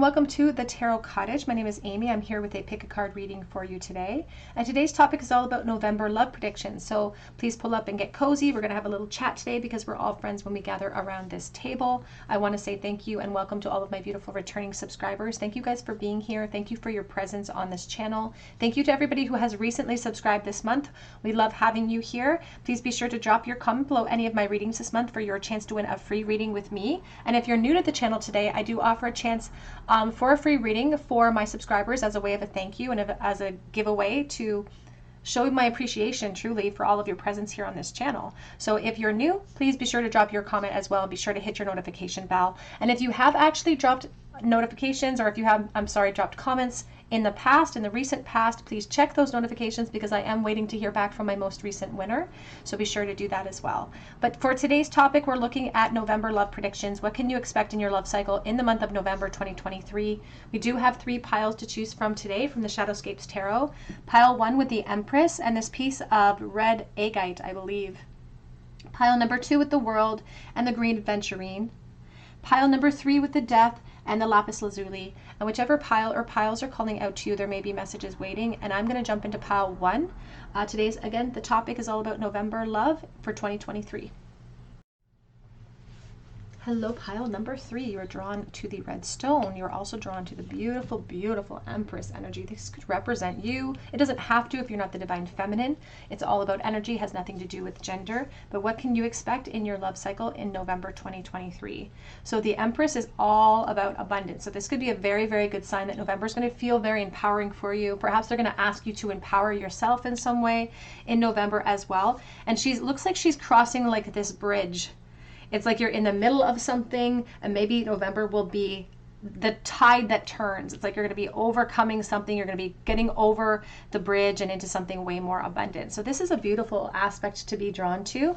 welcome to the Tarot Cottage. My name is Amy. I'm here with a pick a card reading for you today. And today's topic is all about November love predictions. So please pull up and get cozy. We're going to have a little chat today because we're all friends when we gather around this table. I want to say thank you and welcome to all of my beautiful returning subscribers. Thank you guys for being here. Thank you for your presence on this channel. Thank you to everybody who has recently subscribed this month. We love having you here. Please be sure to drop your comment below any of my readings this month for your chance to win a free reading with me. And if you're new to the channel today, I do offer a chance for a free reading for my subscribers as a way of a thank you and as a giveaway to show my appreciation truly for all of your presence here on this channel. So if you're new, please be sure to drop your comment as well. Be sure to hit your notification bell. And if you have actually dropped notifications, or if you have, dropped comments in the recent past, please check those notifications because I am waiting to hear back from my most recent winner. So be sure to do that as well. But for today's topic, we're looking at November love predictions. What can you expect in your love cycle in the month of November 2023? We do have 3 piles to choose from today from the Shadowscapes Tarot. Pile 1 with the Empress and this piece of red agate, I believe. Pile number 2 with the World and the green aventurine. Pile number 3 with the Death and the lapis lazuli. And whichever pile or piles are calling out to you, there may be messages waiting. And I'm going to jump into pile 1. Today's, again, the topic is all about November love for 2023. Hello, pile number 3. You're drawn to the red stone. You're also drawn to the beautiful, beautiful Empress energy. This could represent you. It doesn't have to if you're not the divine feminine. It's all about energy, has nothing to do with gender. But what can you expect in your love cycle in November 2023? So the Empress is all about abundance. So this could be a very, very good sign that November is going to feel very empowering for you. Perhaps they're going to ask you to empower yourself in some way in November as well. And looks like she's crossing like this bridge. It's like you're in the middle of something, and maybe November will be the tide that turns. It's like you're going to be overcoming something. You're going to be getting over the bridge and into something way more abundant. So this is a beautiful aspect to be drawn to.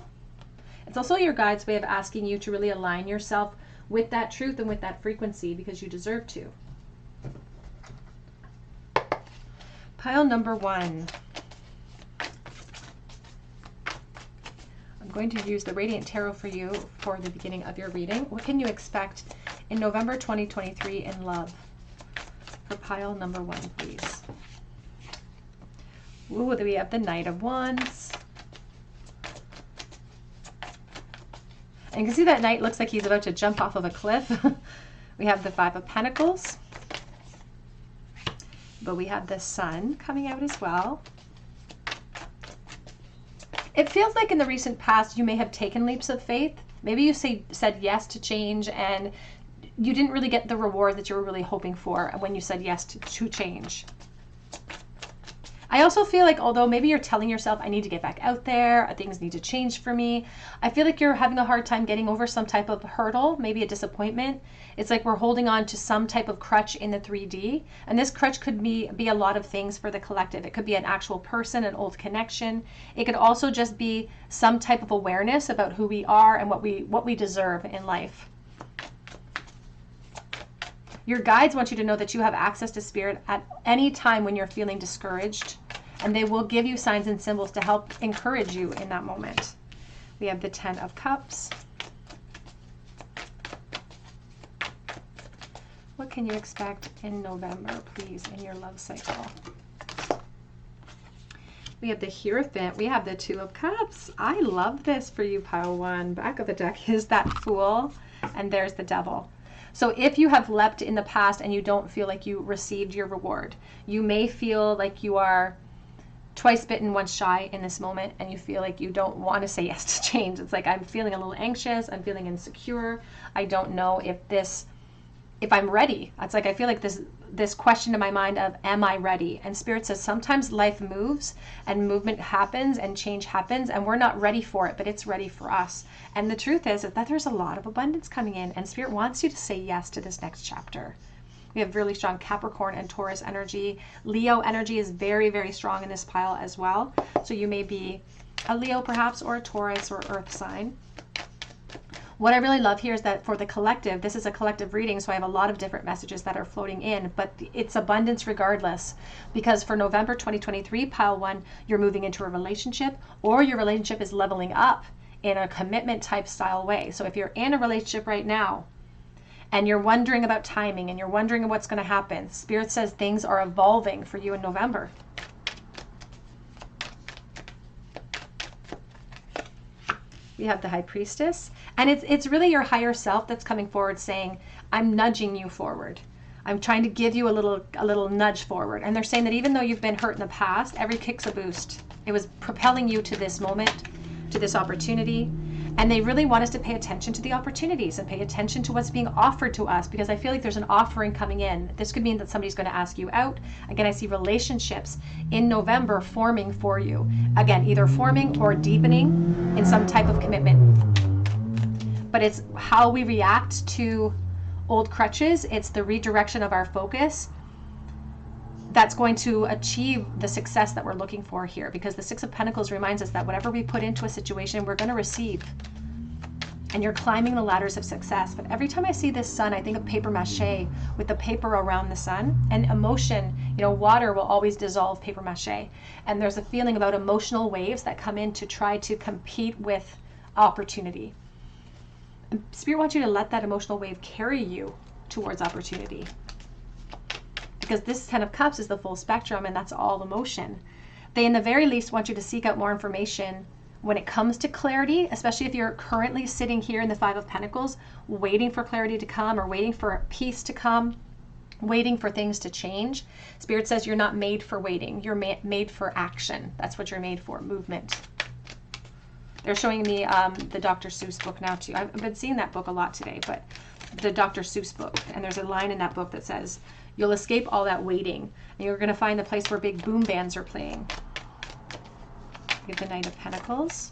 It's also your guide's way of asking you to really align yourself with that truth and with that frequency because you deserve to. Pile number 1. I'm going to use the Radiant Tarot for you for the beginning of your reading. What can you expect in November 2023 in love? For pile number 1, please. Ooh, we have the Knight of Wands. And you can see that knight looks like he's about to jump off of a cliff. We have the 5 of Pentacles. But we have the Sun coming out as well. It feels like in the recent past, you may have taken leaps of faith. Maybe you said yes to change and you didn't really get the reward that you were really hoping for when you said yes to change. I also feel like although maybe you're telling yourself, I need to get back out there, things need to change for me, I feel like you're having a hard time getting over some type of hurdle, maybe a disappointment. It's like we're holding on to some type of crutch in the 3D. And this crutch could be a lot of things for the collective. It could be an actual person, an old connection. It could also just be some type of awareness about who we are and what we deserve in life. Your guides want you to know that you have access to spirit at any time when you're feeling discouraged, and they will give you signs and symbols to help encourage you in that moment. We have the 10 of Cups. What can you expect in November, please, in your love cycle? We have the Hierophant. We have the 2 of Cups. I love this for you, pile 1. Back of the deck is that Fool, and there's the Devil. So if you have leapt in the past and you don't feel like you received your reward, you may feel like you are twice bitten, once shy in this moment, and you feel like you don't want to say yes to change. It's like, I'm feeling a little anxious, I'm feeling insecure, I don't know if I'm ready. It's like I feel like this question in my mind of, am I ready? And Spirit says sometimes life moves and movement happens and change happens and we're not ready for it, but it's ready for us. And the truth is that there's a lot of abundance coming in, and Spirit wants you to say yes to this next chapter. We have really strong Capricorn and Taurus energy. Leo energy is very, very strong in this pile as well. So you may be a Leo perhaps, or a Taurus or Earth sign. What I really love here is that for the collective, this is a collective reading, so I have a lot of different messages that are floating in, but it's abundance regardless. Because for November 2023, pile 1, you're moving into a relationship, or your relationship is leveling up in a commitment type style way. So if you're in a relationship right now and you're wondering about timing and you're wondering what's going to happen. Spirit says things are evolving for you in November. We have the High Priestess, and it's really your higher self that's coming forward saying, I'm nudging you forward. I'm trying to give you a little nudge forward. And they're saying that even though you've been hurt in the past, every kick's a boost. It was propelling you to this moment, to this opportunity. And they really want us to pay attention to the opportunities and pay attention to what's being offered to us, because I feel like there's an offering coming in. This could mean that somebody's going to ask you out. Again, I see relationships in November forming for you. Again, either forming or deepening in some type of commitment. But it's how we react to old crutches. It's the redirection of our focus that's going to achieve the success that we're looking for here, because the Six of Pentacles reminds us that whatever we put into a situation, we're going to receive. And you're climbing the ladders of success. But every time I see this sun, I think of paper mache with the paper around the sun. And emotion, you know, water will always dissolve paper mache. And there's a feeling about emotional waves that come in to try to compete with opportunity. Spirit wants you to let that emotional wave carry you towards opportunity. Because this Ten of Cups is the full spectrum, and that's all emotion. They, in the very least, want you to seek out more information when it comes to clarity, especially if you're currently sitting here in the Five of Pentacles, waiting for clarity to come or waiting for peace to come, waiting for things to change. Spirit says you're not made for waiting. You're made for action. That's what you're made for, movement. They're showing me the Dr. Seuss book now, too. I've been seeing that book a lot today, but the Dr. Seuss book. And there's a line in that book that says, you'll escape all that waiting, and you're going to find the place where big boom bands are playing. We have the Knight of Pentacles.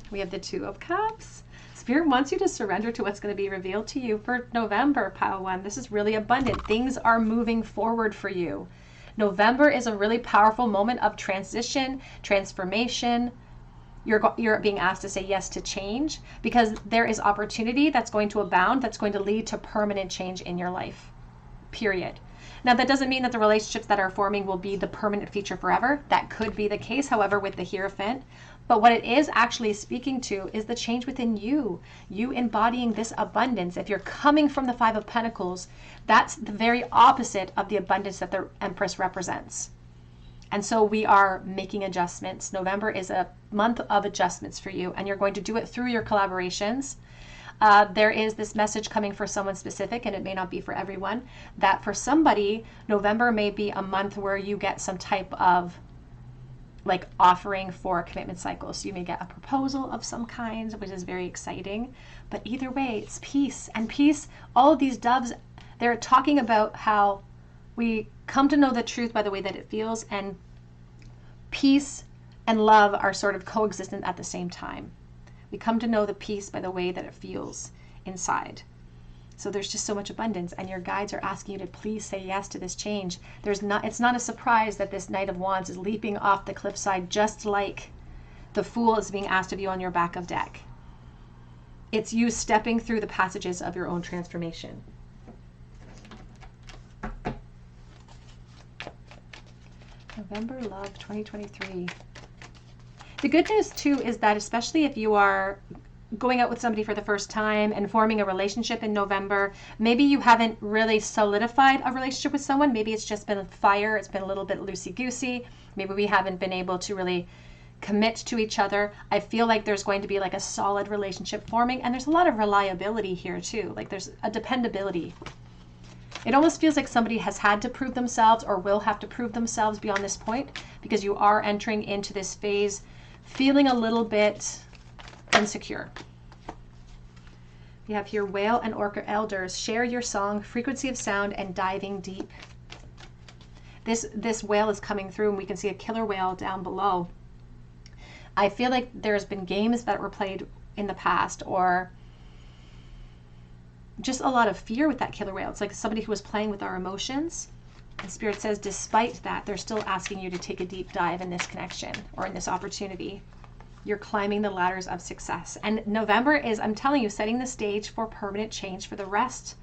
We have the Two of Cups. Spirit wants you to surrender to what's going to be revealed to you for November, Pile 1. This is really abundant. Things are moving forward for you. November is a really powerful moment of transition, transformation. You're being asked to say yes to change, because there is opportunity that's going to abound, that's going to lead to permanent change in your life, period. Now, that doesn't mean that the relationships that are forming will be the permanent feature forever. That could be the case, however, with the Hierophant. But what it is actually speaking to is the change within you, you embodying this abundance. If you're coming from the Five of Pentacles, that's the very opposite of the abundance that the Empress represents. And so we are making adjustments. November is a month of adjustments for you, and you're going to do it through your collaborations. There is this message coming for someone specific, and it may not be for everyone, that for somebody, November may be a month where you get some type of like offering for a commitment cycle. So you may get a proposal of some kind, which is very exciting. But either way, it's peace. And peace, all of these doves, they're talking about how we come to know the truth by the way that it feels, and peace and love are sort of coexistent at the same time. We come to know the peace by the way that it feels inside. So there's just so much abundance, and your guides are asking you to please say yes to this change. It's not a surprise that this Knight of Wands is leaping off the cliffside, just like the Fool is being asked of you on your back of deck. It's you stepping through the passages of your own transformation. November Love 2023. The good news too is that, especially if you are going out with somebody for the first time and forming a relationship in November, maybe you haven't really solidified a relationship with someone. Maybe it's just been fire. It's been a little bit loosey-goosey. Maybe we haven't been able to really commit to each other. I feel like there's going to be like a solid relationship forming, and there's a lot of reliability here too. Like there's a dependability. It almost feels like somebody has had to prove themselves or will have to prove themselves beyond this point, because you are entering into this phase feeling a little bit insecure. We have here Whale and Orca Elders. Share your song, frequency of sound, and diving deep. This whale is coming through, and we can see a killer whale down below. I feel like there's been games that were played in the past, or just a lot of fear with that killer whale. It's like somebody who was playing with our emotions. And Spirit says, despite that, they're still asking you to take a deep dive in this connection or in this opportunity. You're climbing the ladders of success. And November is, I'm telling you, setting the stage for permanent change for the rest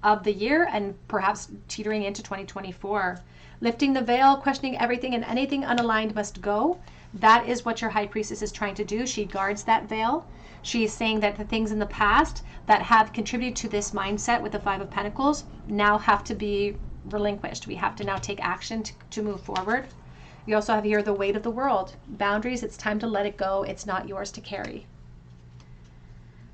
of the year, and perhaps teetering into 2024. Lifting the veil, questioning everything, and anything unaligned must go. That is what your High Priestess is trying to do. She guards that veil. She's saying that the things in the past that have contributed to this mindset with the Five of Pentacles now have to be relinquished. We have to now take action to move forward. We also have here the weight of the world. Boundaries, it's time to let it go. It's not yours to carry.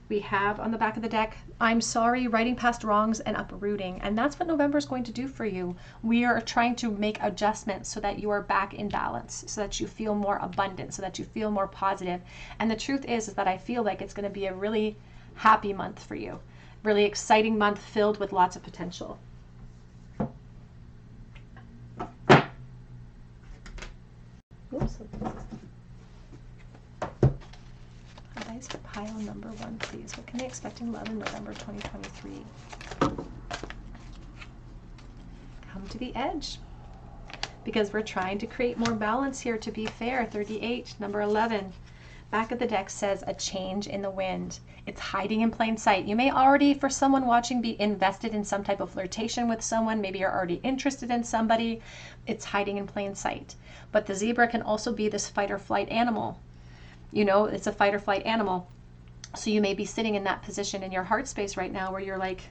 We have on the back of the deck, I'm sorry, writing past wrongs and uprooting. And that's what November is going to do for you. We are trying to make adjustments so that you are back in balance, so that you feel more abundant, so that you feel more positive. And the truth is that I feel like it's going to be a really happy month for you. Really exciting month filled with lots of potential. Oops. Advice for pile number 1, please. What can they expect in love in November 2023? Come to the edge. Because we're trying to create more balance here, to be fair. 38, number 11. Back of the deck says a change in the wind. It's hiding in plain sight. You may already, for someone watching, be invested in some type of flirtation with someone. Maybe you're already interested in somebody. It's hiding in plain sight. But the zebra can also be this fight or flight animal. You know, it's a fight or flight animal. So you may be sitting in that position in your heart space right now where you're like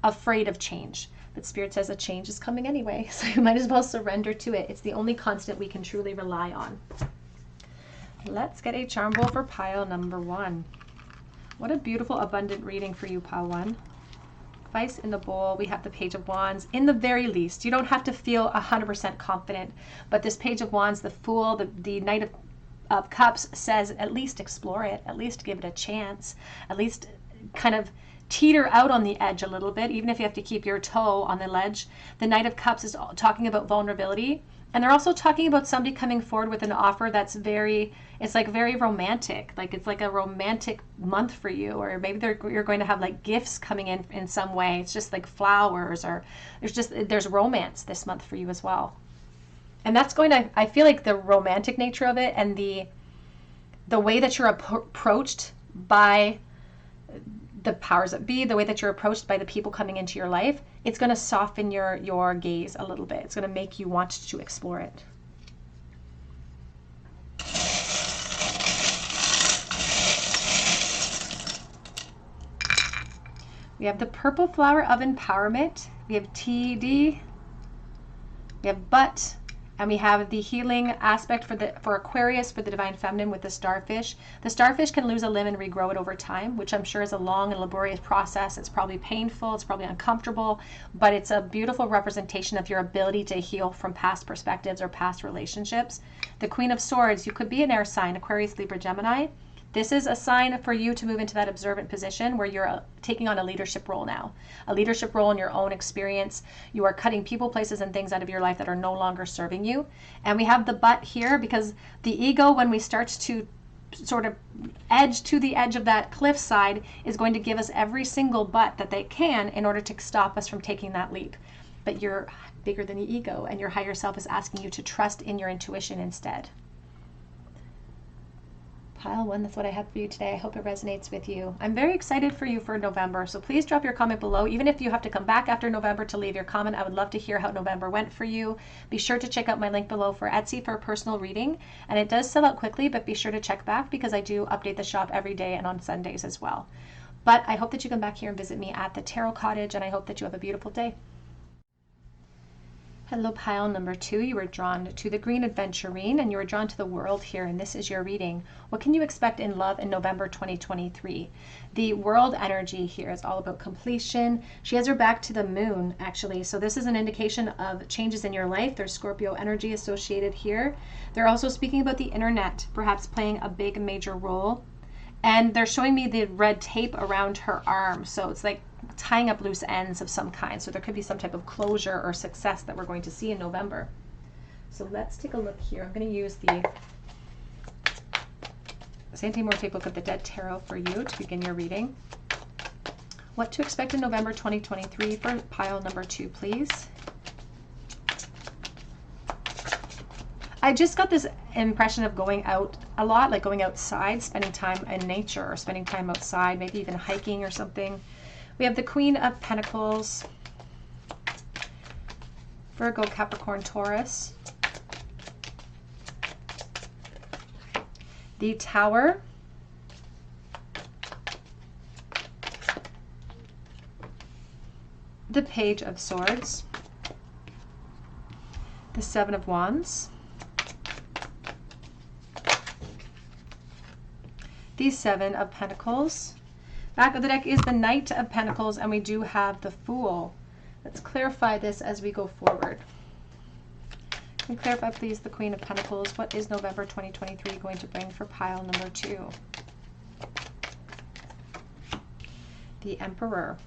afraid of change. But Spirit says a change is coming anyway. So you might as well surrender to it. It's the only constant we can truly rely on. Let's get a charm bowl for pile number 1. What a beautiful, abundant reading for you, pile 1. Advice in the bowl, we have the Page of Wands. In the very least, you don't have to feel 100% confident, but this Page of Wands, the Fool, the Knight of Cups says at least explore it, at least give it a chance, at least kind of teeter out on the edge a little bit, even if you have to keep your toe on the ledge. The Knight of Cups is talking about vulnerability. And they're also talking about somebody coming forward with an offer that's it's like very romantic. Like it's like a romantic month for you, or maybe you're going to have like gifts coming in some way. It's just like flowers, or there's romance this month for you as well. And that's going to, I feel like the romantic nature of it and the way that you're approached by the powers that be, the way that you're approached by the people coming into your life, it's going to soften your gaze a little bit. It's going to make you want to explore it. We have the purple flower of empowerment. We have TD. We have butt. And we have the healing aspect for Aquarius, for the divine feminine with the starfish. The starfish can lose a limb and regrow it over time, which I'm sure is a long and laborious process. It's probably painful, it's probably uncomfortable, but it's a beautiful representation of your ability to heal from past perspectives or past relationships. The Queen of Swords, you could be an air sign, Aquarius, Libra, Gemini. This is a sign for you to move into that observant position where you're taking on a leadership role now. A leadership role in your own experience. You are cutting people, places, and things out of your life that are no longer serving you. And we have the butt here because the ego, when we start to sort of edge to the edge of that cliffside, is going to give us every single butt that they can in order to stop us from taking that leap. But you're bigger than the ego, and your higher self is asking you to trust in your intuition instead. Pile 1, that's what I have for you today. I hope it resonates with you. I'm very excited for you for November, so please drop your comment below. Even if you have to come back after November to leave your comment, I would love to hear how November went for you. Be sure to check out my link below for Etsy for a personal reading, and it does sell out quickly, but be sure to check back because I do update the shop every day and on Sundays as well. But I hope that you come back here and visit me at the Tarot Cottage, and I hope that you have a beautiful day. Hello, pile number 2. You were drawn to the Green Adventurine, and you were drawn to the World here, and this is your reading. What can you expect in love in November 2023? The World energy here is all about completion. She has her back to the moon, actually, so this is an indication of changes in your life. There's Scorpio energy associated here. They're also speaking about the internet, perhaps playing a big major role. And they're showing me the red tape around her arm, so it's like tying up loose ends of some kind. So there could be some type of closure or success that we're going to see in November. So let's take a look here. I'm going to use the Sante Morte Book of the Dead Tarot for you to begin your reading. What to expect in November 2023 for pile number 2, please. I just got this impression of going out a lot, like going outside, spending time in nature or spending time outside, maybe even hiking or something. We have the Queen of Pentacles, Virgo, Capricorn, Taurus, the Tower, the Page of Swords, the Seven of Wands, the Seven of Pentacles. Back of the deck is the Knight of Pentacles, and we do have the Fool. Let's clarify this as we go forward. Can you clarify, please, the Queen of Pentacles? What is November 2023 going to bring for pile number 2? The Emperor.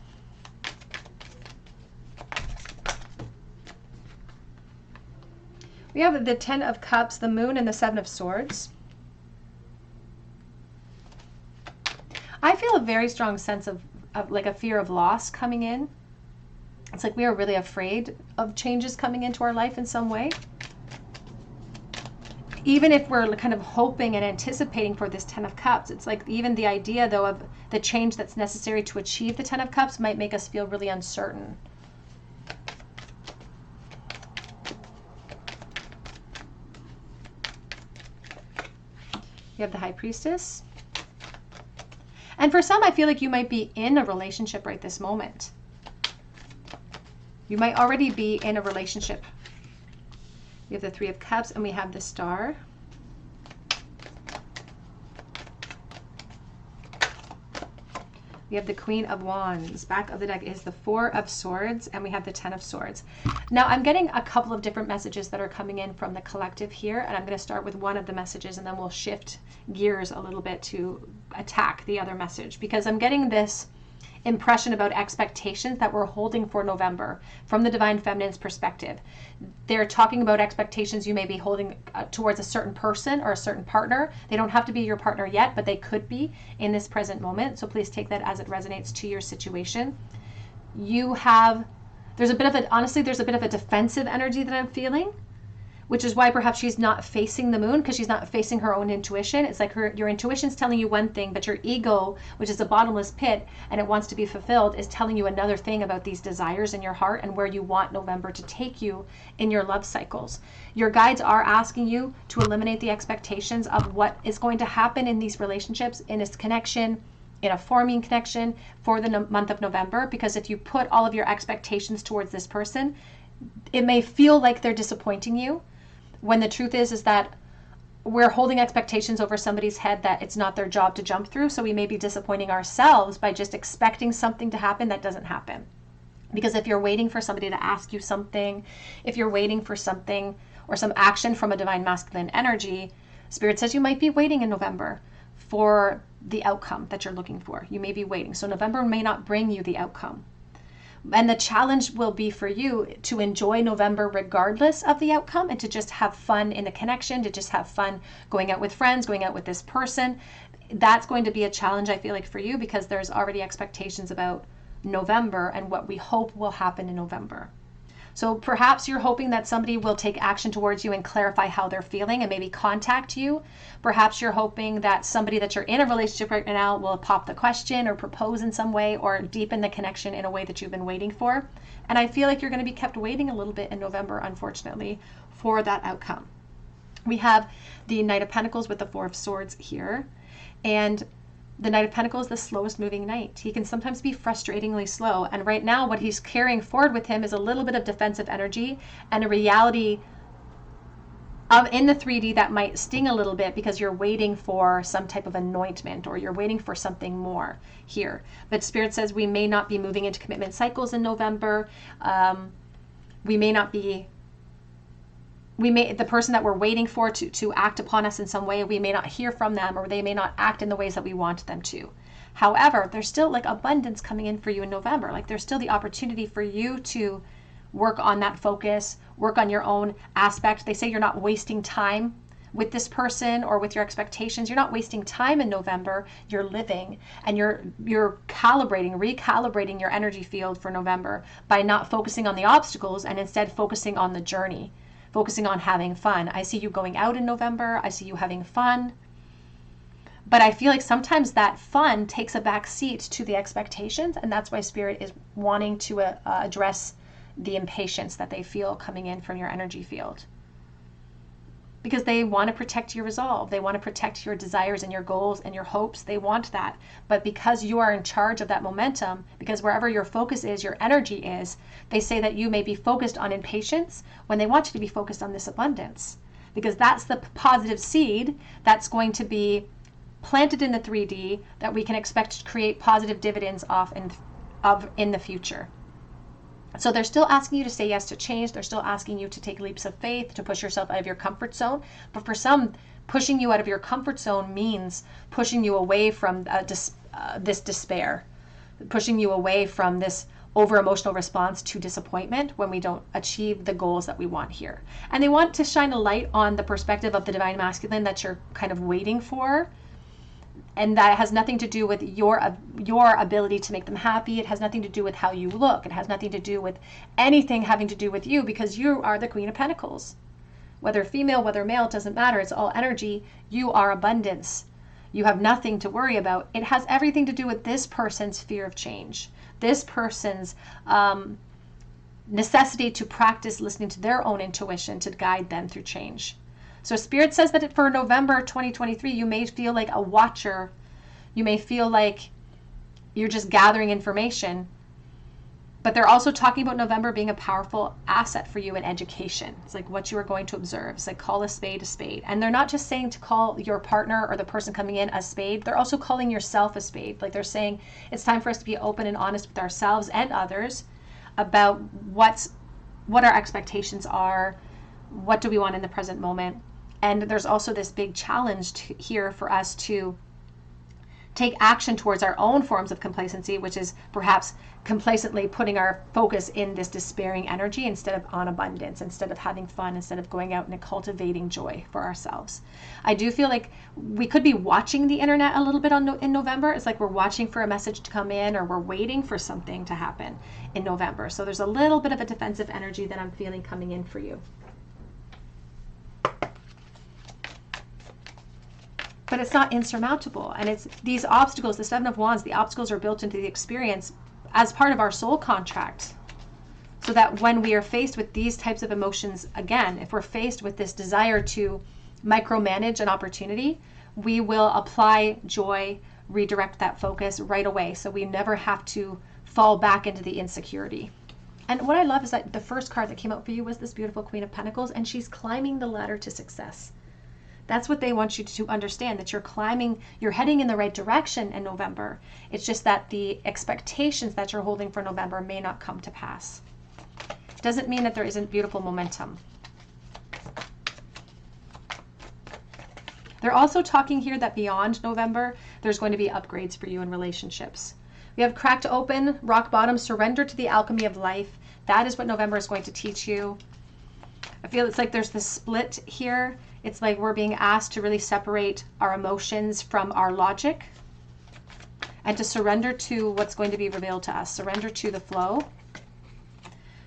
We have the Ten of Cups, the Moon, and the Seven of Swords. I feel a very strong sense of like a fear of loss coming in. It's like we are really afraid of changes coming into our life in some way. Even if we're kind of hoping and anticipating for this Ten of Cups, it's like even the idea, though, of the change that's necessary to achieve the Ten of Cups might make us feel really uncertain. You have the High Priestess. And for some, I feel like you might be in a relationship right this moment. You might already be in a relationship. We have the Three of Cups, and we have the Star. We have the Queen of Wands. Back of the deck is the Four of Swords, and we have the Ten of Swords. Now, I'm getting a couple of different messages that are coming in from the collective here, and I'm going to start with one of the messages, and then we'll shift gears a little bit to attack the other message, because I'm getting this impression about expectations that we're holding for November from the Divine Feminine's perspective. They're talking about expectations you may be holding towards a certain person or a certain partner. They don't have to be your partner yet, but they could be in this present moment. So please take that as it resonates to your situation. There's a bit of honestly, there's a bit of a defensive energy that I'm feeling, which is why perhaps she's not facing the moon, because she's not facing her own intuition. It's like your intuition's telling you one thing, but your ego, which is a bottomless pit and it wants to be fulfilled, is telling you another thing about these desires in your heart and where you want November to take you in your love cycles. Your guides are asking you to eliminate the expectations of what is going to happen in these relationships, in this connection, in a forming connection for the month of November, because if you put all of your expectations towards this person, it may feel like they're disappointing you, when the truth is that we're holding expectations over somebody's head that it's not their job to jump through. So we may be disappointing ourselves by just expecting something to happen that doesn't happen. Because if you're waiting for somebody to ask you something, if you're waiting for something or some action from a divine masculine energy, Spirit says you might be waiting in November for the outcome that you're looking for. You may be waiting. So November may not bring you the outcome. And the challenge will be for you to enjoy November regardless of the outcome, and to just have fun in the connection, to just have fun going out with friends, going out with this person. That's going to be a challenge, I feel like, for you, because there's already expectations about November and what we hope will happen in November. So perhaps you're hoping that somebody will take action towards you and clarify how they're feeling and maybe contact you. Perhaps you're hoping that somebody that you're in a relationship right now will pop the question or propose in some way or deepen the connection in a way that you've been waiting for. And I feel like you're going to be kept waiting a little bit in November, unfortunately, for that outcome. We have the Knight of Pentacles with the Four of Swords here. And the Knight of Pentacles is the slowest moving knight. He can sometimes be frustratingly slow. And right now what he's carrying forward with him is a little bit of defensive energy and a reality of in the 3D that might sting a little bit, because you're waiting for some type of anointment or you're waiting for something more here. But Spirit says we may not be moving into commitment cycles in November. The person that we're waiting for to act upon us in some way, we may not hear from them, or they may not act in the ways that we want them to. However, there's still like abundance coming in for you in November. Like there's still the opportunity for you to work on that focus, work on your own aspect. They say you're not wasting time with this person or with your expectations. You're not wasting time in November. You're living, and you're recalibrating your energy field for November by not focusing on the obstacles and instead focusing on the journey. Focusing on having fun. I see you going out in November. I see you having fun. But I feel like sometimes that fun takes a back seat to the expectations, and that's why Spirit is wanting to address the impatience that they feel coming in from your energy field. because they want to protect your resolve. They want to protect your desires and your goals and your hopes. They want that. But because you are in charge of that momentum, because wherever your focus is, your energy is, they say that you may be focused on impatience when they want you to be focused on this abundance. Because that's the positive seed that's going to be planted in the 3D that we can expect to create positive dividends in the future. So they're still asking you to say yes to change. They're still asking you to take leaps of faith, to push yourself out of your comfort zone. But for some, pushing you out of your comfort zone means pushing you away from this despair, pushing you away from this over-emotional response to disappointment when we don't achieve the goals that we want here. And they want to shine a light on the perspective of the divine masculine that you're kind of waiting for. And that has nothing to do with your ability to make them happy. It has nothing to do with how you look. It has nothing to do with anything having to do with you, because you are the Queen of Pentacles. Whether female, whether male, it doesn't matter. It's all energy. You are abundance. You have nothing to worry about. It has everything to do with this person's fear of change. This person's necessity to practice listening to their own intuition to guide them through change. So Spirit says that for November 2023, you may feel like a watcher. You may feel like you're just gathering information. But they're also talking about November being a powerful asset for you in education. It's like what you are going to observe. It's like call a spade a spade. And they're not just saying to call your partner or the person coming in a spade. They're also calling yourself a spade. Like they're saying it's time for us to be open and honest with ourselves and others about what our expectations are. What do we want in the present moment? And there's also this big challenge here for us to take action towards our own forms of complacency, which is perhaps complacently putting our focus in this despairing energy instead of on abundance, instead of having fun, instead of going out and cultivating joy for ourselves. I do feel like we could be watching the internet a little bit in November. It's like we're watching for a message to come in, or we're waiting for something to happen in November. So there's a little bit of a defensive energy that I'm feeling coming in for you. But it's not insurmountable. And it's these obstacles, the Seven of Wands, the obstacles are built into the experience as part of our soul contract. So that when we are faced with these types of emotions, again, if we're faced with this desire to micromanage an opportunity, we will apply joy, redirect that focus right away. So we never have to fall back into the insecurity. And what I love is that the first card that came out for you was this beautiful Queen of Pentacles, and she's climbing the ladder to success. That's what they want you to understand, that you're heading in the right direction in November. It's just that the expectations that you're holding for November may not come to pass. It doesn't mean that there isn't beautiful momentum. They're also talking here that beyond November, there's going to be upgrades for you in relationships. We have cracked open, rock bottom, surrender to the alchemy of life. That is what November is going to teach you. I feel it's like there's this split here. It's like we're being asked to really separate our emotions from our logic and to surrender to what's going to be revealed to us. Surrender to the flow.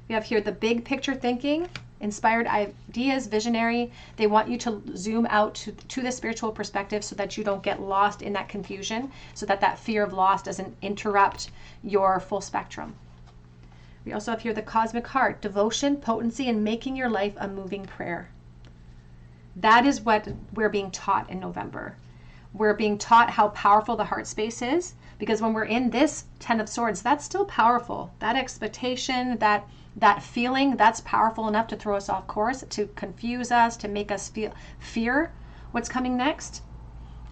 We have here the big picture thinking, inspired ideas, visionary. They want you to zoom out to the spiritual perspective so that you don't get lost in that confusion, so that that fear of loss doesn't interrupt your full spectrum. We also have here the cosmic heart, devotion, potency, and making your life a moving prayer. That is what we're being taught in November. We're being taught how powerful the heart space is, because when we're in this Ten of Swords, that's still powerful. That expectation, that feeling, that's powerful enough to throw us off course, to confuse us, to make us fear what's coming next.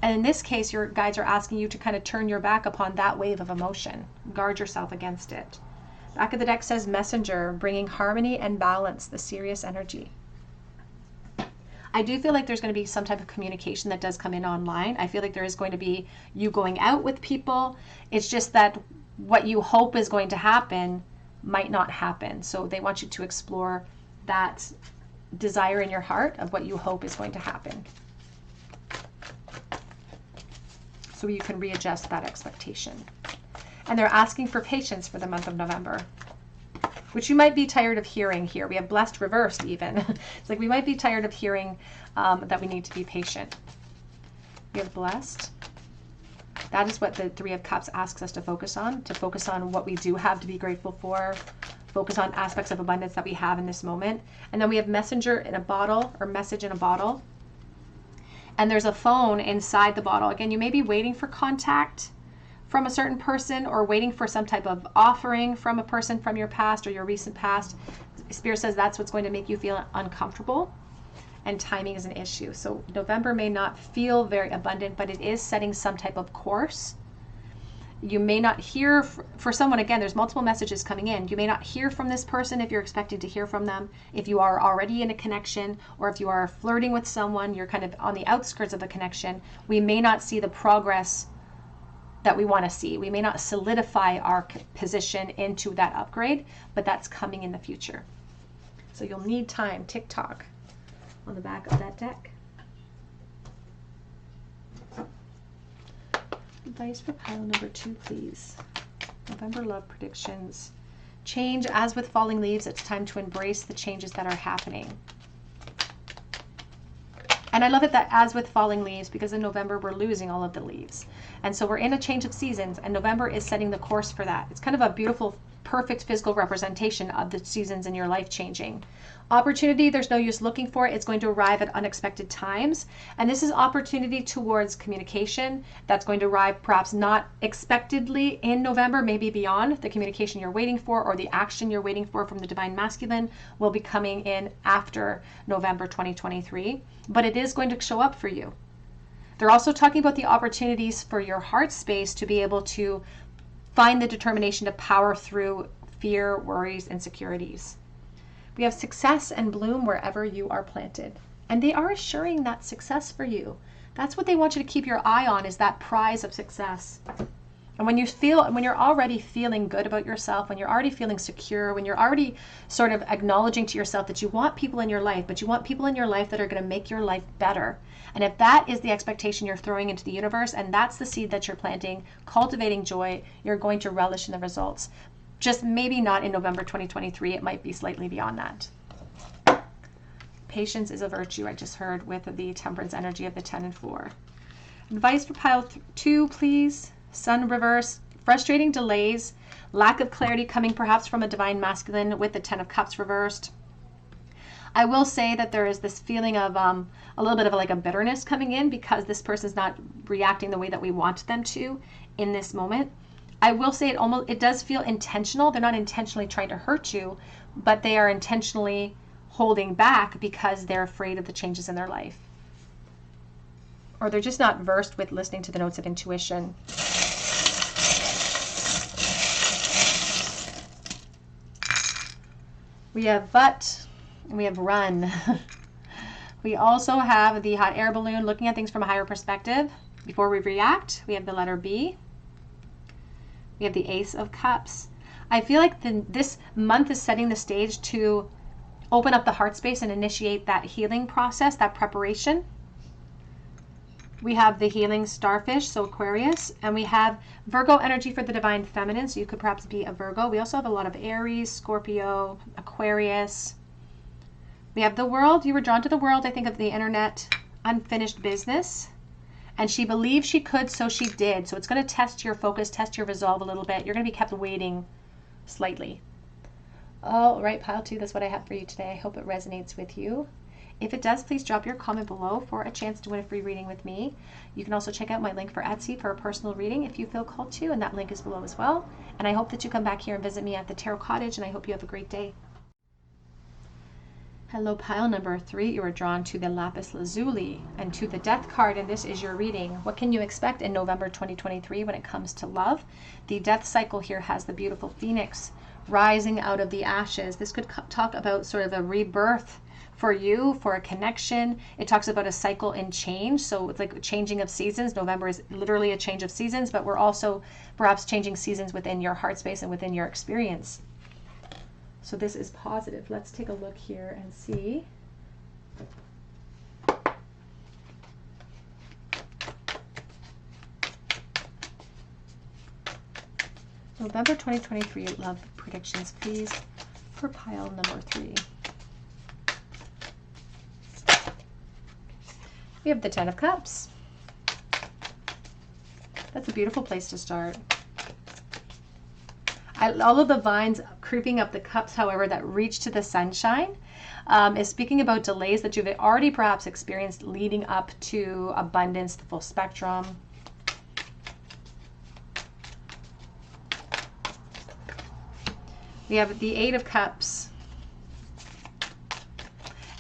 And in this case, your guides are asking you to kind of turn your back upon that wave of emotion. Guard yourself against it. Back of the deck says messenger, bringing harmony and balance, the serious energy. I do feel like there's going to be some type of communication that does come in online. I feel like there is going to be you going out with people. It's just that what you hope is going to happen might not happen. So they want you to explore that desire in your heart of what you hope is going to happen, so you can readjust that expectation. And they're asking for patience for the month of November, which you might be tired of hearing here. We have blessed reversed even. It's like we might be tired of hearing that we need to be patient. We have blessed. That is what the Three of Cups asks us to focus on what we do have to be grateful for, focus on aspects of abundance that we have in this moment. And then we have messenger in a bottle, or message in a bottle. and there's a phone inside the bottle. Again, you may be waiting for contact from a certain person or waiting for some type of offering from a person from your past or your recent past. Spirit says that's what's going to make you feel uncomfortable, and timing is an issue. So November may not feel very abundant, but it is setting some type of course. You may not hear for someone, again, there's multiple messages coming in. You may not hear from this person if you're expecting to hear from them. If you are already in a connection, or if you are flirting with someone, you're kind of on the outskirts of the connection, we may not see the progress that we want to see. We may not solidify our position into that upgrade, but that's coming in the future. So you'll need time. Tick-tock on the back of that deck. Advice for pile number 2, please. November love predictions. Change. As with falling leaves, it's time to embrace the changes that are happening. And I love it that as with falling leaves, because in November we're losing all of the leaves. And so we're in a change of seasons, and November is setting the course for that. It's kind of a beautiful, perfect physical representation of the seasons in your life changing. Opportunity, there's no use looking for it. It's going to arrive at unexpected times. And this is opportunity towards communication that's going to arrive perhaps not expectedly in November, maybe beyond. The communication you're waiting for or the action you're waiting for from the Divine Masculine will be coming in after November 2023. But it is going to show up for you. They're also talking about the opportunities for your heart space to be able to find the determination to power through fear, worries, insecurities. We have success and bloom wherever you are planted. And they are assuring that success for you. That's what they want you to keep your eye on, is that prize of success. And when you're already feeling good about yourself, when you're already feeling secure, when you're already sort of acknowledging to yourself that you want people in your life, but you want people in your life that are going to make your life better. And if that is the expectation you're throwing into the universe, and that's the seed that you're planting, cultivating joy, you're going to relish in the results. Just maybe not in November 2023. It might be slightly beyond that. Patience is a virtue, I just heard, with the temperance energy of the 10 and 4. Advice for pile 2, please. Sun reverse, frustrating delays, lack of clarity coming perhaps from a Divine Masculine with the 10 of Cups reversed. I will say that there is this feeling of a little bit of like a bitterness coming in because this person's not reacting the way that we want them to in this moment. I will say it does feel intentional. They're not intentionally trying to hurt you, but they are intentionally holding back because they're afraid of the changes in their life. Or they're just not versed with listening to the notes of intuition. We have but, and we have run. We also have the hot air balloon, looking at things from a higher perspective. Before we react, we have the letter B. We have the Ace of Cups. I feel like this month is setting the stage to open up the heart space and initiate that healing process, that preparation. We have the healing starfish, so Aquarius, and we have Virgo energy for the Divine Feminine, so you could perhaps be a Virgo. We also have a lot of Aries, Scorpio, Aquarius. We have the World. You were drawn to the World, I think, of the internet, unfinished business. And she believed she could, so she did. So it's going to test your focus, test your resolve a little bit. You're going to be kept waiting slightly. All right, pile 2, that's what I have for you today. I hope it resonates with you. If it does, please drop your comment below for a chance to win a free reading with me. You can also check out my link for Etsy for a personal reading if you feel called to, and that link is below as well. And I hope that you come back here and visit me at the Tarot Cottage, and I hope you have a great day. Hello, pile number 3. You are drawn to the Lapis Lazuli and to the Death card, and this is your reading. What can you expect in November 2023 when it comes to love? The Death cycle here has the beautiful Phoenix rising out of the ashes. This could talk about sort of a rebirth for you, for a connection. It talks about a cycle in change. So it's like changing of seasons. November is literally a change of seasons, but we're also perhaps changing seasons within your heart space and within your experience. So this is positive. Let's take a look here and see. November 2023 love predictions, please, for pile number 3. We have the 10 of Cups. That's a beautiful place to start. All of the vines creeping up the cups, however, that reach to the sunshine. is speaking about delays that you've already perhaps experienced leading up to abundance, the full spectrum. We have the Eight of Cups.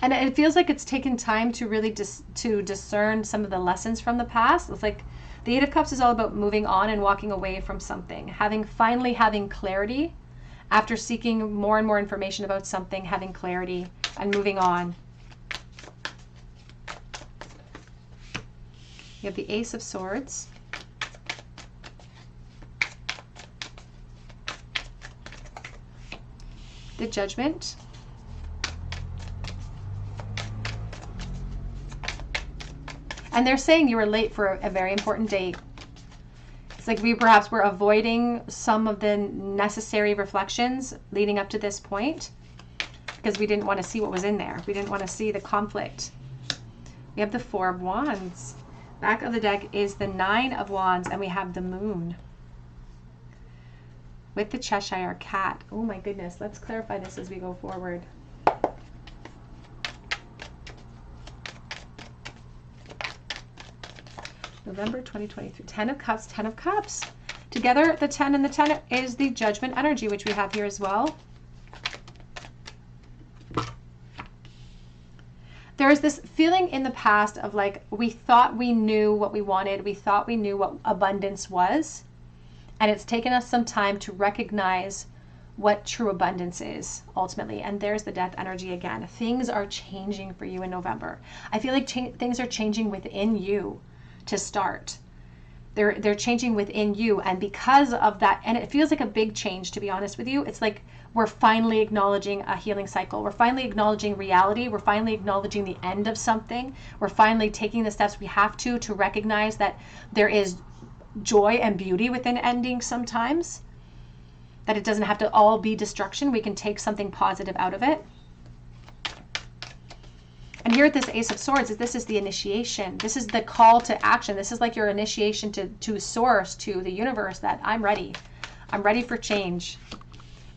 And it feels like it's taken time to really to discern some of the lessons from the past. It's like the Eight of Cups is all about moving on and walking away from something, finally having clarity after seeking more and more information about something, having clarity and moving on. You have the Ace of Swords. The Judgment. And they're saying you were late for a very important date. It's like we perhaps were avoiding some of the necessary reflections leading up to this point because we didn't want to see what was in there. We didn't want to see the conflict. We have the Four of Wands. Back of the deck is the Nine of Wands, and we have the Moon with the Cheshire Cat. Oh my goodness, let's clarify this as we go forward. November 2023. 10 of Cups, 10 of Cups. Together, the 10 and the 10 is the Judgment energy, which we have here as well. There is this feeling in the past of like, we thought we knew what we wanted. We thought we knew what abundance was. And it's taken us some time to recognize what true abundance is ultimately. And there's the Death energy again. Things are changing for you in November. I feel like things are changing within you to start. They're changing within you, and because of that, and it feels like a big change, to be honest with you. It's like we're finally acknowledging a healing cycle. We're finally acknowledging reality. We're finally acknowledging the end of something. We're finally taking the steps we have to recognize that there is joy and beauty within ending sometimes, that it doesn't have to all be destruction. We can take something positive out of it. And here at this Ace of Swords, this is the initiation. This is the call to action. This is like your initiation to source, to the universe, that I'm ready. I'm ready for change.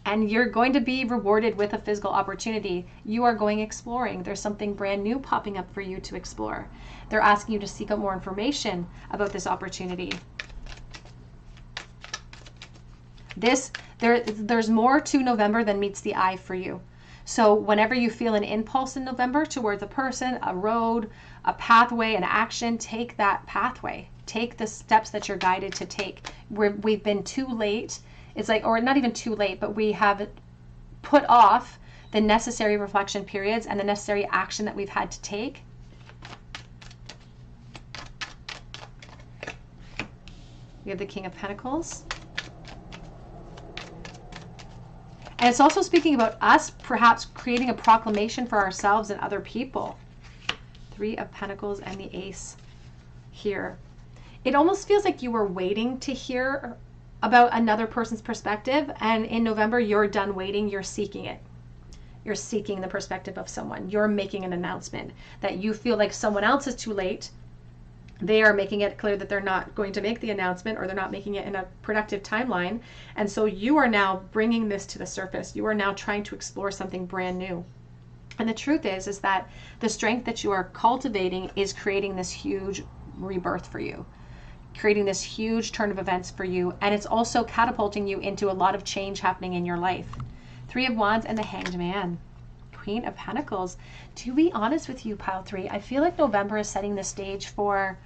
And you're going to be rewarded with a physical opportunity. You are going exploring. There's something brand new popping up for you to explore. They're asking you to seek out more information about this opportunity. There's more to November than meets the eye for you. So whenever you feel an impulse in November towards a person, a road, a pathway, an action, take that pathway. Take the steps that you're guided to take. We've been too late. It's like, or not even too late, but we have put off the necessary reflection periods and the necessary action that we've had to take. We have the King of Pentacles. And it's also speaking about us perhaps creating a proclamation for ourselves and other people. Three of Pentacles and the Ace here. It almost feels like you were waiting to hear about another person's perspective, and in November you're done waiting, you're seeking it. You're seeking the perspective of someone. You're making an announcement that you feel like someone else is too late. They are making it clear that they're not going to make the announcement, or they're not making it in a productive timeline. And so you are now bringing this to the surface. You are now trying to explore something brand new. And the truth is that the strength that you are cultivating is creating this huge rebirth for you, creating this huge turn of events for you. And it's also catapulting you into a lot of change happening in your life. Three of Wands and the Hanged Man. Queen of Pentacles. To be honest with you, pile 3, I feel like November is setting the stage for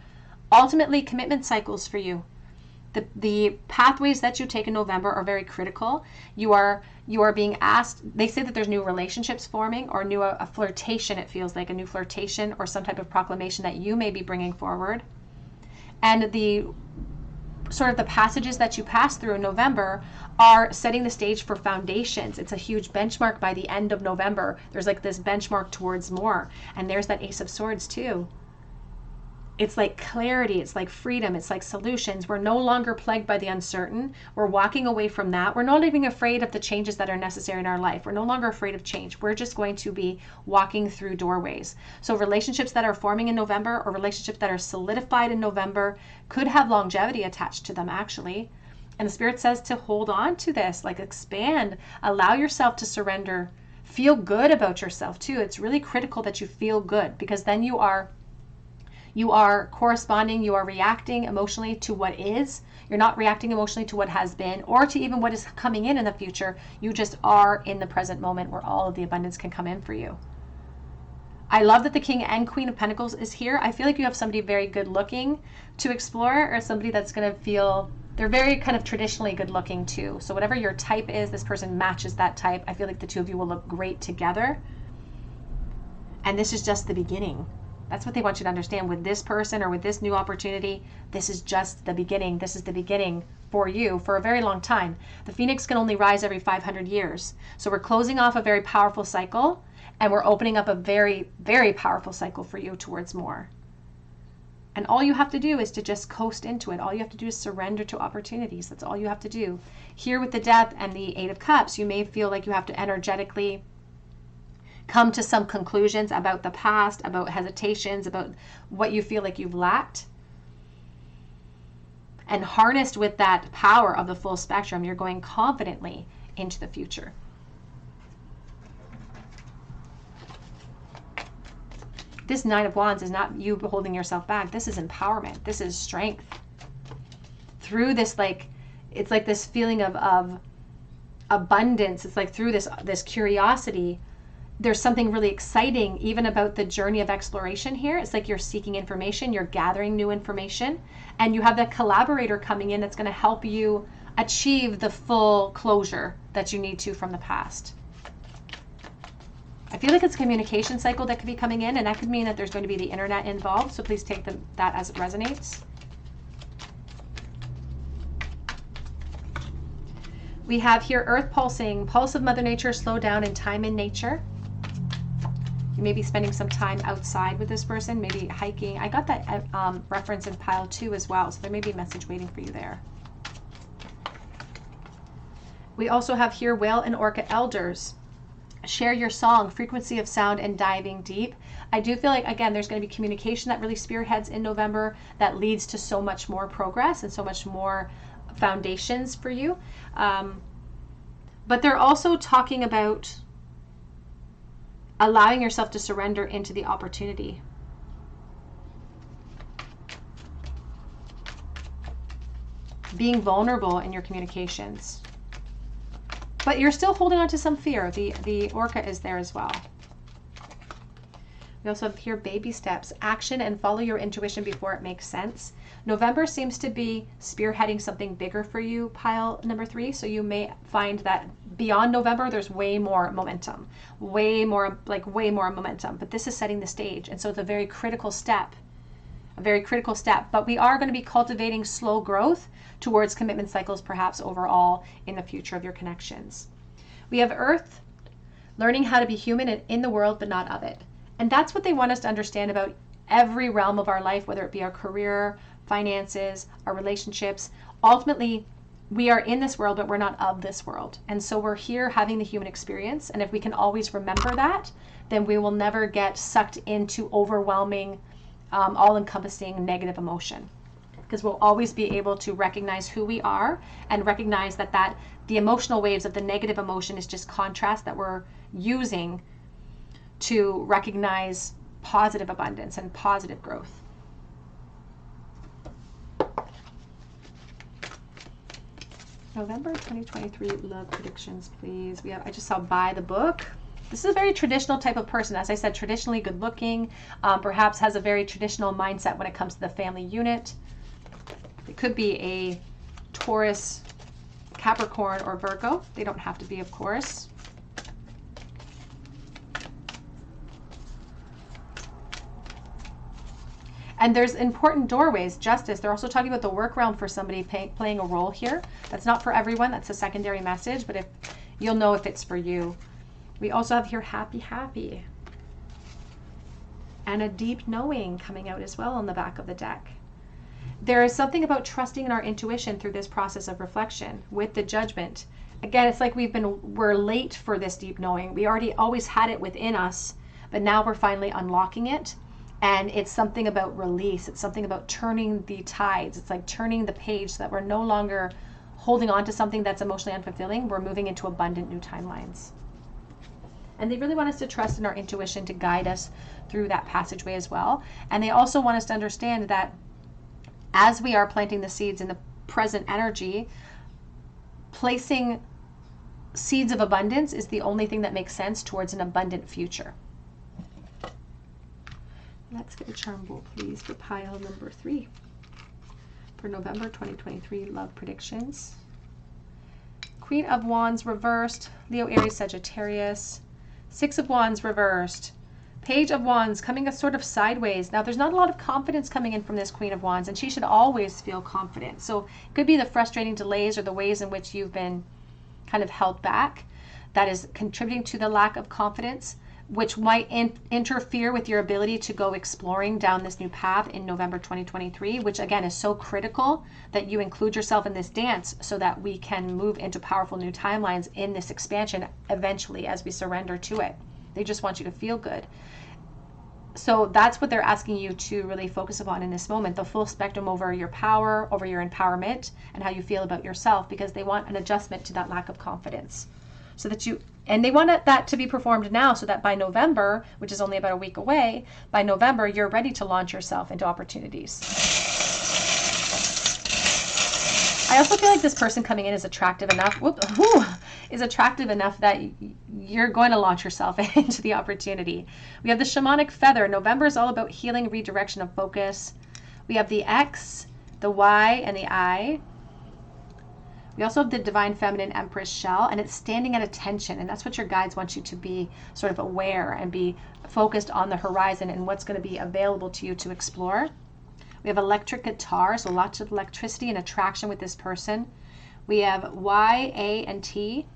ultimately commitment cycles for you. The pathways that you take in November are very critical. You are being asked, they say that there's new relationships forming, or a flirtation, it feels like a new flirtation or some type of proclamation that you may be bringing forward. And the sort of the passages that you pass through in November are setting the stage for foundations. It's a huge benchmark by the end of November. There's like this benchmark towards more. And there's that Ace of Swords too. It's like clarity, it's like freedom, it's like solutions. We're no longer plagued by the uncertain. We're walking away from that. We're not even afraid of the changes that are necessary in our life. We're no longer afraid of change. We're just going to be walking through doorways. So relationships that are forming in November, or relationships that are solidified in November, could have longevity attached to them actually. And the Spirit says to hold on to this, like expand, allow yourself to surrender Feel good about yourself too. It's really critical that you feel good, because then you are corresponding, you are reacting emotionally to what is. You're not reacting emotionally to what has been or to even what is coming in the future. You just are in the present moment where all of the abundance can come in for you. I love that the King and Queen of Pentacles is here. I feel like you have somebody very good looking to explore, or somebody that's going to feel, they're very kind of traditionally good looking too. So whatever your type is, this person matches that type. I feel like the two of you will look great together. And this is just the beginning. That's what they want you to understand with this person or with this new opportunity. This is just the beginning. This is the beginning for you for a very long time. The Phoenix can only rise every 500 years. So we're closing off a very powerful cycle, and we're opening up a very, very powerful cycle for you towards more. And all you have to do is to just coast into it. All you have to do is surrender to opportunities. That's all you have to do. Here with the Death and the Eight of Cups, you may feel like you have to energetically come to some conclusions about the past, about hesitations, about what you feel like you've lacked. And harnessed with that power of the full spectrum, you're going confidently into the future. This Nine of Wands is not you holding yourself back. This is empowerment. This is strength. Through this, like, it's like this feeling of abundance. It's like through this curiosity, there's something really exciting even about the journey of exploration here. It's like you're seeking information, you're gathering new information, and you have that collaborator coming in that's going to help you achieve the full closure that you need to from the past. I feel like it's a communication cycle that could be coming in, and that could mean that there's going to be the internet involved, so please take that as it resonates. We have here Earth pulsing, pulse of Mother Nature, slow down, and time in nature. You may be spending some time outside with this person, maybe hiking. I got that reference in pile 2 as well, so there may be a message waiting for you there. We also have here Whale and Orca elders. Share your song, frequency of sound, and diving deep. I do feel like, again, there's going to be communication that really spearheads in November that leads to so much more progress and so much more foundations for you. But they're also talking about allowing yourself to surrender into the opportunity. Being vulnerable in your communications. But you're still holding on to some fear. The Orca is there as well. We also have here baby steps, action, and follow your intuition before it makes sense. November seems to be spearheading something bigger for you, pile number 3. So you may find that beyond November, there's way more momentum, way more momentum. But this is setting the stage. And so it's a very critical step, But we are going to be cultivating slow growth towards commitment cycles, perhaps overall in the future of your connections. We have Earth, learning how to be human and in the world, but not of it. And that's what they want us to understand about every realm of our life, whether it be our career, finances, our relationships. Ultimately, we are in this world, but we're not of this world. And so we're here having the human experience. And if we can always remember that, then we will never get sucked into overwhelming, all-encompassing negative emotion. Because we'll always be able to recognize who we are and recognize that the emotional waves of the negative emotion is just contrast that we're using to recognize positive abundance and positive growth. November 2023 love predictions, please. I just saw buy the book. This is a very traditional type of person. As I said, traditionally good looking, perhaps has a very traditional mindset when it comes to the family unit. It could be a Taurus, Capricorn, or Virgo. They don't have to be, of course. And there's important doorways, justice. They're also talking about the work realm for somebody playing a role here. That's not for everyone. That's a secondary message, but if you'll know if it's for you. We also have here happy, happy. And a deep knowing coming out as well on the back of the deck. There is something about trusting in our intuition through this process of reflection with the Judgment. Again, it's like we're late for this deep knowing. We already always had it within us, but now we're finally unlocking it. And it's something about release. It's something about turning the tides. It's like turning the page so that we're no longer holding on to something that's emotionally unfulfilling. We're moving into abundant new timelines. And they really want us to trust in our intuition to guide us through that passageway as well. And they also want us to understand that as we are planting the seeds in the present energy, placing seeds of abundance is the only thing that makes sense towards an abundant future. Let's get a charm bowl, please, for pile number 3 for November 2023 love predictions. Queen of Wands reversed, Leo, Aries, Sagittarius. 6 of Wands reversed. Page of Wands coming a sort of sideways. Now, there's not a lot of confidence coming in from this Queen of Wands, and she should always feel confident. So it could be the frustrating delays or the ways in which you've been kind of held back that is contributing to the lack of confidence, which might interfere with your ability to go exploring down this new path in November 2023, which again is so critical that you include yourself in this dance so that we can move into powerful new timelines in this expansion eventually as we surrender to it. They just want you to feel good. So that's what they're asking you to really focus upon in this moment, the full spectrum over your power, over your empowerment, and how you feel about yourself, because they want an adjustment to that lack of confidence. So that and they want that to be performed now so that by November, which is only about a week away, by November, you're ready to launch yourself into opportunities. I also feel like this person coming in is attractive enough, is attractive enough that you're going to launch yourself into the opportunity. We have the shamanic feather. November is all about healing, redirection of focus. We have the X, the Y, and the I. We also have the divine feminine empress shell, and it's standing at attention, and that's what your guides want you to be sort of aware and be focused on the horizon and what's going to be available to you to explore. We have electric guitar, so lots of electricity and attraction with this person. We have Y, A, and T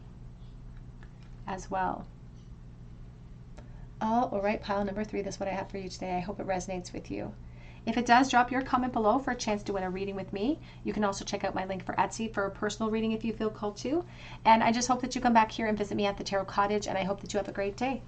as well. All right, pile number 3, that's what I have for you today. I hope it resonates with you. If it does, drop your comment below for a chance to win a reading with me. You can also check out my link for Etsy for a personal reading if you feel called to. And I just hope that you come back here and visit me at the Tarot Cottage, and I hope that you have a great day.